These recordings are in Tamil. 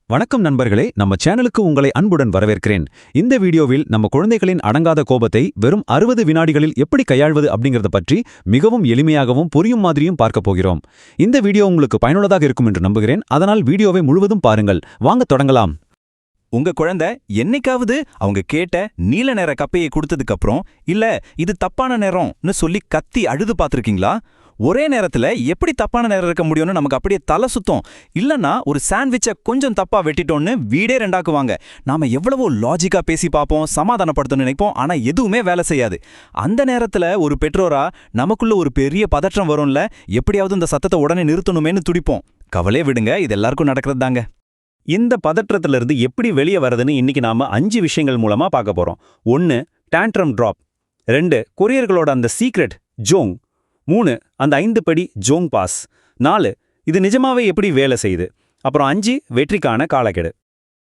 வணக்கம் நண்பர்களே, நம்ம சேனலுக்கு உங்களை அன்புடன் வரவேற்கிறேன். இந்த வீடியோவில் நம்ம குழந்தைகளின் அடங்காத கோபத்தை வெறும் 60 வினாடிகளில் எப்படி கையாள்வது அப்படிங்கறத பற்றி மிகவும் எளிமையாகவும் புரியும் மாதிரியும் பார்க்க போகிறோம். இந்த வீடியோ உங்களுக்கு பயனுள்ளதாக இருக்கும் என்று நம்புகிறேன். அதனால் வீடியோவை முழுவதும் பாருங்கள். வாங்க தொடங்கலாம். உங்க குழந்தை என்னைக்காவது அவங்க கேட்ட நீல நிற கப்பையை கொடுத்ததுக்கு அப்புறம் இல்ல இது தப்பான நேரம்னு சொல்லி கத்தி அழுது பார்த்திருக்கீங்களா? ஒரே நேரத்துல எப்படி தப்பான நேரம் இருக்க முடியும்னு நமக்கு அப்படியே தலை சுத்தம். இல்லன்னா ஒரு சாண்ட்விச்சை கொஞ்சம் தப்பா வெட்டிட்டோன்னு வீடே ரெண்டாக்குவாங்க. நாம எவ்வளவோ லாஜிக்கா பேசி பார்ப்போம், சமாதானப்படுத்தணும்னு நினைப்போம், ஆனா எதுவுமே வேலை செய்யாது. அந்த நேரத்துல ஒரு பெற்றோரா நமக்குள்ள ஒரு பெரிய பதற்றம் வரும்ல, எப்படியாவது இந்த சத்தத்தை உடனே நிறுத்தணுமேனு துடிப்போம். கவலையே விடுங்க, இது எல்லாருக்கும் நடக்கிறது தாங்க. இந்த பதற்றத்திலிருந்து எப்படி வெளியே வரதுன்னு இன்னைக்கு நாம 5 விஷயங்கள் மூலமா பார்க்க போறோம். 1. டான்ட்ரம் டிராப். 2. கொரியர்களோட அந்த சீக்ரெட் ஜோங். 3. அந்த 5 படி ஜோங் பாஸ். 4. இது நிஜமாவே எப்படி வேலை செய்யுது. அப்புறம் 5. வெற்றிக்கான காலக்கெடு.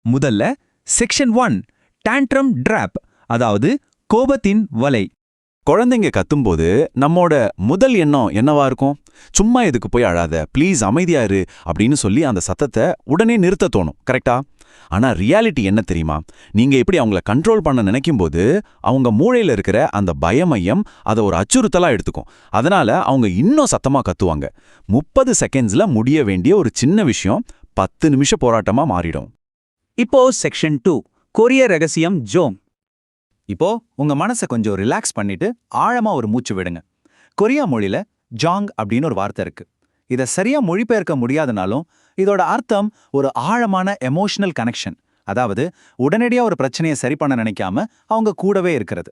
முதல்ல செக்ஷன் 1 டான்ட்ரம் டிராப், அதாவது கோபத்தின் வலை. குழந்தைங்க கத்தும்போது நம்மோட முதல் எண்ணம் என்னவா இருக்கும்? சும்மா இதுக்கு போய் அழாத, ப்ளீஸ் அமைதியா இரு அப்படின்னு சொல்லி அந்த சத்தத்தை உடனே நிறுத்த தோணும், கரெக்டா? ஆனா ரியாலிட்டி என்ன தெரியுமா? நீங்க எப்படி அவங்கள கண்ட்ரோல் பண்ண நினைக்கும்போது அவங்க மூளையில இருக்கிற அந்த பயமையம் அதை ஒரு அச்சுறுத்தலா எடுத்துக்கும். அதனால அவங்க இன்னும் சத்தமா கத்துவாங்க. 30 செகண்ட்ஸ்ல முடிய வேண்டிய ஒரு சின்ன விஷயம் 10 நிமிஷ போராட்டமா மாறிடும். இப்போ செக்ஷன் 2 கொரிய ரகசியம் ஜோங். இப்போ உங்க மனசை கொஞ்சம் ரிலாக்ஸ் பண்ணிட்டு ஆழமா ஒரு மூச்சு விடுங்க. கொரியா மொழியில ஜாங் அப்படின்னு ஒரு வார்த்தை இருக்கு. இதை சரியா மொழிபெயர்க்க முடியாதனாலும் இதோட அர்த்தம் ஒரு ஆழமான எமோஷனல் கனெக்ஷன். அதாவது உடனடியா ஒரு பிரச்சனையை சரி பண்ண நினைக்காம அவங்க கூடவே இருக்கிறது.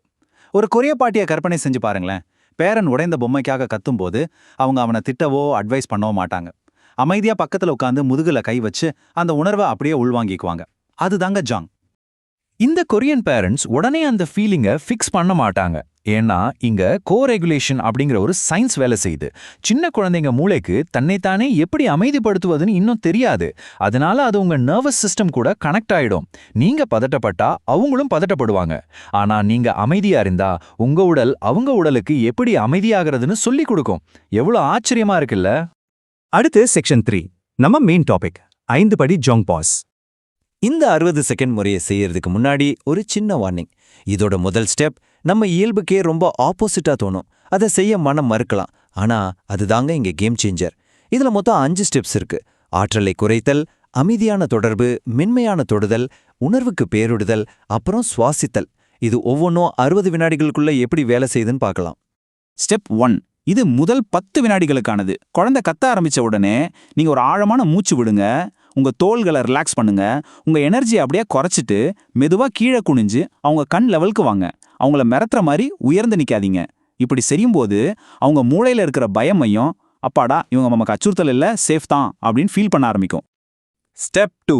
ஒரு கொரிய பாட்டியை கற்பனை செஞ்சு பாருங்களேன். பேரன் உடைந்த பொம்மைக்காக கத்தும்போது அவங்க அவனை திட்டவோ அட்வைஸ் பண்ணவோ மாட்டாங்க. அமைதியா பக்கத்துல உட்காந்து முதுகுல கை வச்சு அந்த உணர்வை அப்படியே உள்வாங்கிக்குவாங்க. அதுதாங்க ஜாங். இந்த கொரியன் பேரண்ட்ஸ் உடனே அந்த ஃபீலிங்கை ஃபிக்ஸ் பண்ண மாட்டாங்க. ஏன்னா இங்க கோரெகுலேஷன் அப்படிங்கிற ஒரு சயின்ஸ் வேலை செய்யுது. சின்ன குழந்தைங்க மூளைக்கு தன்னைத்தானே எப்படி அமைதிப்படுத்துவதுன்னு இன்னும் தெரியாது. அதனால அது உங்க நர்வஸ் சிஸ்டம் கூட கனெக்ட் ஆயிடும். நீங்க பதட்டப்பட்டா அவங்களும் பதட்டப்படுவாங்க. ஆனா நீங்க அமைதியா இருந்தா உங்க உடல் அவங்க உடலுக்கு எப்படி அமைதியாகிறதுன்னு சொல்லி கொடுக்கும். எவ்வளவு ஆச்சரியமா இருக்குல்ல? அடுத்து செக்ஷன் 3 நம்ம மெயின் டாபிக் 5 படி ஜோங் பாஸ். இந்த 60 செகண்ட் முறையை செய்யறதுக்கு முன்னாடி ஒரு சின்ன வார்னிங். இதோட முதல் ஸ்டெப் நம்ம இயல்புக்கே ரொம்ப ஆப்போசிட்டா தோணும். அதை செய்ய மனம் மறுக்கலாம். ஆனா அதுதாங்க இங்க கேம் சேஞ்சர். இதுல மொத்தம் 5 ஸ்டெப்ஸ் இருக்கு. ஆற்றலை குறைத்தல், அமைதியான தொடர்பு, மென்மையான தொடுதல், உணர்வுக்கு பேரிடுதல், அப்புறம் சுவாசித்தல். இது ஒவ்வொன்றும் 60 வினாடிகளுக்குள்ள எப்படி வேலை செய்யுதுன்னு பார்க்கலாம். ஸ்டெப் 1 இது முதல் 10 வினாடிகளுக்கானது. குழந்தை கத்த ஆரம்பிச்ச உடனே நீங்க ஒரு ஆழமான மூச்சு விடுங்க. உங்க தோள்களை ரிலாக்ஸ் பண்ணுங்க. உங்க எனர்ஜியை அப்படியே குறைச்சிட்டு மெதுவா கீழே குனிஞ்சு அவங்க கண் லெவலுக்கு வாங்க. அவங்கள மிரட்டுற மாதிரி உயர்ந்து நிக்காதீங்க. இப்படி செய்யும்போது அவங்க மூளையில இருக்கிற பயமையும் அப்பாடா இவங்க நமக்கு அச்சுறுத்தல் இல்ல, சேஃப் தான் அப்படின்னு ஃபீல் பண்ண ஆரம்பிக்கும். ஸ்டெப் 2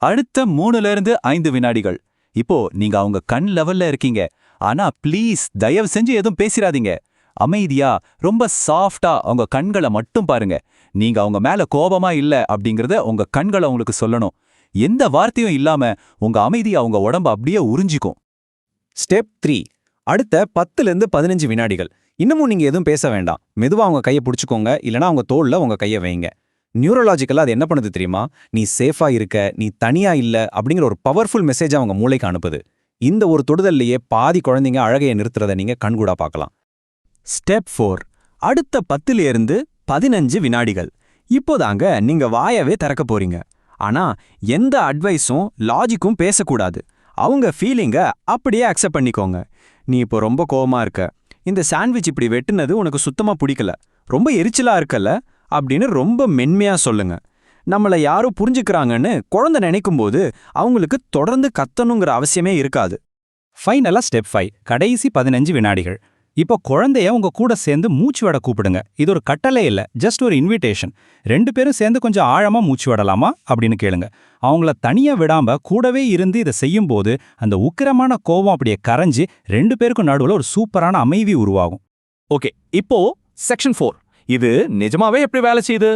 அடுத்த 3-5 வினாடிகள். இப்போ நீங்க அவங்க கண் லெவல்ல இருக்கீங்க. ஆனா ப்ளீஸ் தயவு செஞ்சு எதுவும் பேசிராதீங்க. அமைதியா ரொம்ப சாஃப்டா அவங்க கண்களை மட்டும் பாருங்க. நீங்க அவங்க மேல கோபமா இல்ல அப்படிங்கறத உங்க கண்களை உங்களுக்கு சொல்லணும். எந்த வார்த்தையும் இல்லாம உங்க அமைதி அவங்க உடம்ப அப்படியே உறிஞ்சிக்கும். ஸ்டெப் 3 அடுத்த 10-15 வினாடிகள். இன்னமும் நீங்க எதுவும் பேச வேண்டாம். மெதுவா அவங்க கையை பிடிச்சுக்கோங்க, இல்லனா அவங்க தோள்ல உங்க கையை வைங்க. நியூரலாஜிக்கலா அது என்ன பண்ணுது தெரியுமா? நீ சேஃபா இருக்க, நீ தனியா இல்ல அப்படிங்கிற ஒரு பவர்ஃபுல் மெசேஜ் அவங்க மூளைக்கு அனுப்புது. இந்த ஒரு தொடுதல்லையே பாதி குழந்தைங்க அழகையை நிறுத்துறத நீங்க கண்கூடா பார்க்கலாம். ஸ்டெப் 4 அடுத்த 10-15 வினாடிகள். இப்போதாங்க நீங்க வாயவே திறக்க போறீங்க. ஆனா எந்த அட்வைஸும் லாஜிக்கும் பேசக்கூடாது. அவங்க ஃபீலிங்க அப்படியே அக்செப்ட் பண்ணிக்கோங்க. நீ இப்போ ரொம்ப கோவமா இருக்க, இந்த சாண்ட்விச் இப்படி வெட்டுனது உனக்கு சுத்தமா பிடிக்கல, ரொம்ப எரிச்சலா இருக்கல அப்படின்னு ரொம்ப மென்மையா சொல்லுங்க. நம்மள யாரும் புரிஞ்சுக்கிறாங்கன்னு குழந்தை நினைக்கும்போது அவங்களுக்கு தொடர்ந்து கத்தணுங்கிற அவசியமே இருக்காது. ஃபைனலா ஸ்டெப் 5 கடைசி 15 வினாடிகள். இப்போ குழந்தைய உங்க கூட சேர்ந்து மூச்சு விட கூப்பிடுங்க. இது ஒரு கட்டளை இல்ல, ஜஸ்ட் ஒரு இன்விடேஷன். 2 பேரும் சேர்ந்து கொஞ்சம் ஆழமா மூச்சு விடலாமா அப்படின்னு கேளுங்க. அவங்கள தனியா விடாம கூடவே இருந்து இதை செய்யும்போது அந்த உக்கிரமான கோபம் அப்படியே கரைஞ்சு 2 பேருக்கும் நடுவுல ஒரு சூப்பரான அமைதி உருவாகும். ஓகே, இப்போ செக்ஷன் 4 இது நிஜமாவே எப்படி வேலை செய்யுது?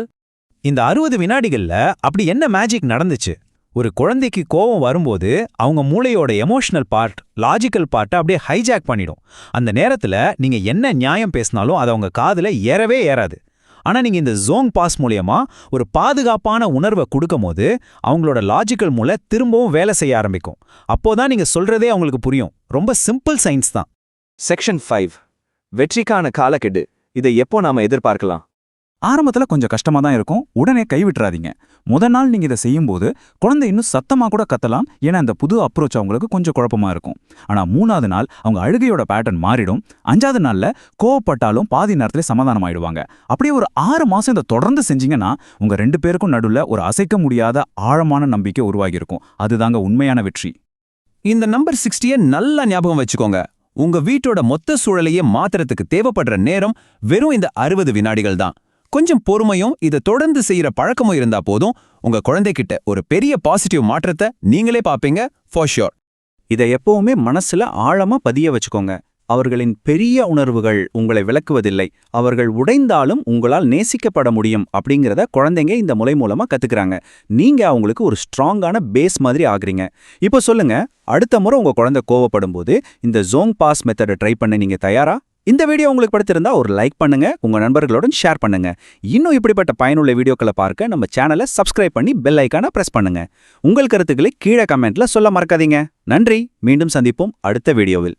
இந்த 60 வினாடிகள்ல அப்படி என்ன மேஜிக் நடந்துச்சு? ஒரு குழந்தைக்கு கோபம் வரும்போது அவங்க மூளையோட எமோஷனல் பார்ட், லாஜிக்கல் பார்ட்டை அப்படியே ஹைஜாக் பண்ணிடும். அந்த நேரத்துல நீங்க என்ன நியாயம் பேசினாலும் அது அவங்க காதுல ஏறவே ஏறாது. ஆனா நீங்க இந்த ஜோங் பாஸ் மூலியமா ஒரு பாதுகாப்பான உணர்வை கொடுக்கும்போது அவங்களோட லாஜிக்கல் மூளை திரும்பவும் வேலை செய்ய ஆரம்பிக்கும். அப்போதான் நீங்க சொல்றதே அவங்களுக்கு புரியும். ரொம்ப சிம்பிள் சயின்ஸ் தான். செக்ஷன் 5 வெற்றிக்கான காலக்கெடு. இதை எப்போ நாம எதிர்பார்க்கலாம்? ஆரம்பத்துல கொஞ்சம் கஷ்டமா தான் இருக்கும். உடனே கைவிட்டுறாதீங்க. முதல் நாள் நீங்க இதை செய்யும்போது குழந்தை இன்னும் சத்தமா கூட கத்தலாம். ஏன்னா இந்த புது அப்ரோச் அவங்களுக்கு கொஞ்சம் குழப்பமா இருக்கும். ஆனா 3வது நாள் அவங்க அழுகையோட பேட்டர்ன் மாறிடும். 5வது நாள்ல கோவப்பட்டாலும் பாதி நேரத்துல சமாதானம் ஆயிடுவாங்க. அப்படியே ஒரு 6 மாசம் இதை தொடர்ந்து செஞ்சீங்கன்னா உங்க 2 பேருக்கும் நடுவுல ஒரு அசைக்க முடியாத ஆழமான நம்பிக்கை உருவாகி இருக்கும். அதுதாங்க உண்மையான வெற்றி. இந்த நம்பர் 60 நல்லா ஞாபகம் வச்சுக்கோங்க. உங்க வீட்டோட மொத்த சூழலையே மாத்துறதுக்கு தேவைப்படுற நேரம் வெறும் இந்த 60 வினாடிகள் தான். கொஞ்சம் பொறுமையும் இதை தொடர்ந்து செய்யற பழக்கமும் இருந்தா போதும், உங்க குழந்தைகிட்ட ஒரு பெரிய பாசிட்டிவ் மாற்றத்தை நீங்களே பாப்பீங்க, ஃபார் ஷூர். இதை எப்பவுமே மனசுல ஆழமா பதிய வச்சுக்கோங்க. அவர்களின் பெரிய உணர்வுகள் உங்களை விளக்குவதில்லை. அவர்கள் உடைந்தாலும் உங்களால் நேசிக்கப்பட முடியும் அப்படிங்கிறத குழந்தைங்க இந்த முறை மூலமா கத்துக்கிறாங்க. நீங்க அவங்களுக்கு ஒரு ஸ்ட்ராங்கான பேஸ் மாதிரி ஆகுறீங்க. இப்போ சொல்லுங்க, அடுத்த முறை உங்க குழந்தை கோவப்படும் போது இந்த ஜோங் பாஸ் மெத்தடை ட்ரை பண்ண நீங்க தயாரா? இந்த வீடியோ உங்களுக்கு பிடிச்சிருந்தா ஒரு லைக் பண்ணுங்க, உங்க நண்பர்களுடன் ஷேர் பண்ணுங்க. இன்னும் இப்படிப்பட்ட பயனுள்ள வீடியோக்களை பார்க்க நம்ம சேனலை சப்ஸ்கிரைப் பண்ணி பெல் ஐக்கானை பிரஸ் பண்ணுங்க. உங்கள் கருத்துக்களை கீழே கமெண்ட்ல சொல்ல மறக்காதீங்க. நன்றி. மீண்டும் சந்திப்போம் அடுத்த வீடியோவில்.